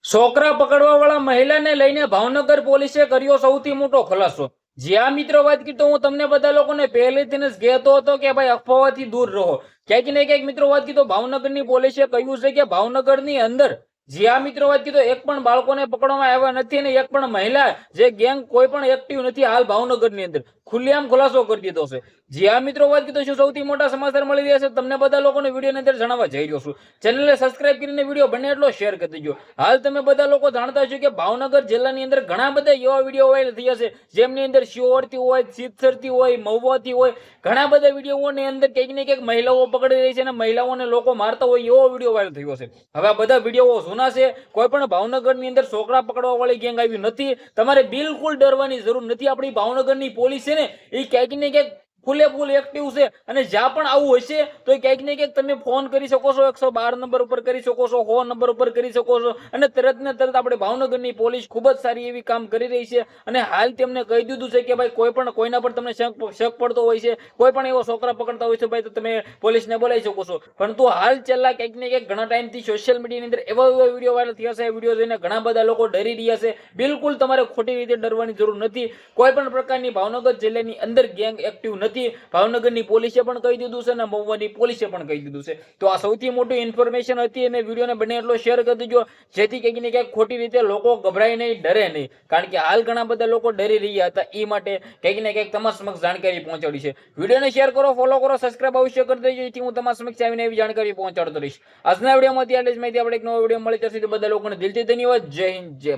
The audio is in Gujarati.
છોકરા પકડવા વાળા મહિલાને લઈને ભાવનગર પોલીસે કર્યો સૌથી મોટો ખુલાસો। જ્યાં મિત્રો વાત કરી તો હું તમને બધા લોકોને પહેલેથી જ કહેતો હતો કે ભાઈ અફવાથી દૂર રહો। ક્યાંક ને ક્યાંક મિત્રો વાત કરી તો ભાવનગરની પોલીસે કહ્યું છે કે ભાવનગરની અંદર જ્યાં મિત્રો વાત કરી તો એક પણ બાળકોને પકડવામાં આવ્યા નથી અને એક પણ મહિલા જે ગેંગ કોઈ પણ એક્ટિવ નથી હાલ ભાવનગરની અંદર ખુલ્લેઆમ ખુલાસો કરી દીધો છે। જ્યાં મિત્રો વાત કરી તો સૌથી મોટા સમાચાર મળી રહ્યા છે તમને બધા લોકોને વિડીયોની અંદર જણાવવા જઈ રહ્યો છું। ચેનલને સબસ્ક્રાઇબ કરીને વિડીયો બને એટલો શેર કરી દેજો। હાલ તમે બધા લોકો જાણતા છો કે ભાવનગર જિલ્લાની અંદર ઘણા બધા એવા વિડીયો વાયરલ થયા છે જેમની અંદર શિહોરથી હોય, સિત્સરથી હોય, મહુવાથી હોય, ઘણા બધા વિડીયોની અંદર કંઈક ને કંઈક મહિલાઓ પકડી રહી છે અને મહિલાઓને લોકો મારતા હોય એવો વિડીયો વાયરલ થયો છે। હવે આ બધા વિડીયો જૂના છે, કોઈ પણ ભાવનગરની અંદર છોકરા પકડવા વાળી ગેંગ આવી નથી। તમારે બિલકુલ ડરવાની જરૂર નથી। આપણી ભાવનગરની પોલીસ છે ને એ ક્યાંક ને ક્યાંક ફૂલે એક્ટિવ છે અને જ્યાં પણ આવું હશે તો ક્યાંક ને ક્યાંક તમે ફોન કરી શકો છો, 112 નંબર ઉપર કરી શકો છો, 100 નંબર ઉપર કરી શકો છો અને તરત ને તરત આપણે ભાવનગરની પોલીસ ખૂબ જ સારી એવી કામ કરી રહી છે અને હાલ તેમને કહી દીધું છે કે ભાઈ કોઈ પણ કોઈના પર તમને શક પડતો હોય છે, કોઈ પણ એવો છોકરા પકડતા હોય છે ભાઈ તો તમે પોલીસને બોલાવી શકો છો। પરંતુ હાલ છેલ્લા ક્યાંક ને ક્યાંક ઘણા ટાઈમથી સોશિયલ મીડિયાની અંદર એવા વિડીયો વાયરલ થયા છે, વિડીયો જોઈને ઘણા બધા લોકો ડરી રહ્યા છે। બિલકુલ તમારે ખોટી રીતે ડરવાની જરૂર નથી। કોઈ પણ પ્રકારની ભાવનગર જિલ્લાની અંદર ગેંગ એક્ટિવ નથી। ભાવનગરની પોલીસે પણ કહી દીધું છે અને મહુવાની પોલીસે પણ કહી દીધું છે। તો આ સૌથી મોટી ઇન્ફોર્મેશન હતી અને વિડીયોને બને એટલો શેર કરી દેજો જેથી કંઈક ને ક્યાંક ખોટી રીતે લોકો ગભરાય નહીં, ડરે નહીં, કારણ કે હાલ ઘણા બધા લોકો ડરી રહ્યા હતા એ માટે કંઈક ને કંઈક તમારા સમક્ષ જાણકારી પહોંચાડી છે। વિડીયોને શેર કરો, ફોલો કરો, સબસ્ક્રાઇબ અવશ્ય કરી દેજો જેથી હું તમારા સમક્ષ આવીને એવી જાણકારી પહોંચાડતો રહીશ। આજના વિડીયોમાંથી આટલી જ માહિતી, આપણે એક નવો વિડીયો મળી ત્યાં સુધી બધા લોકોને દિલથી ધન્યવાદ। જય હિન્દ, જય ભારત।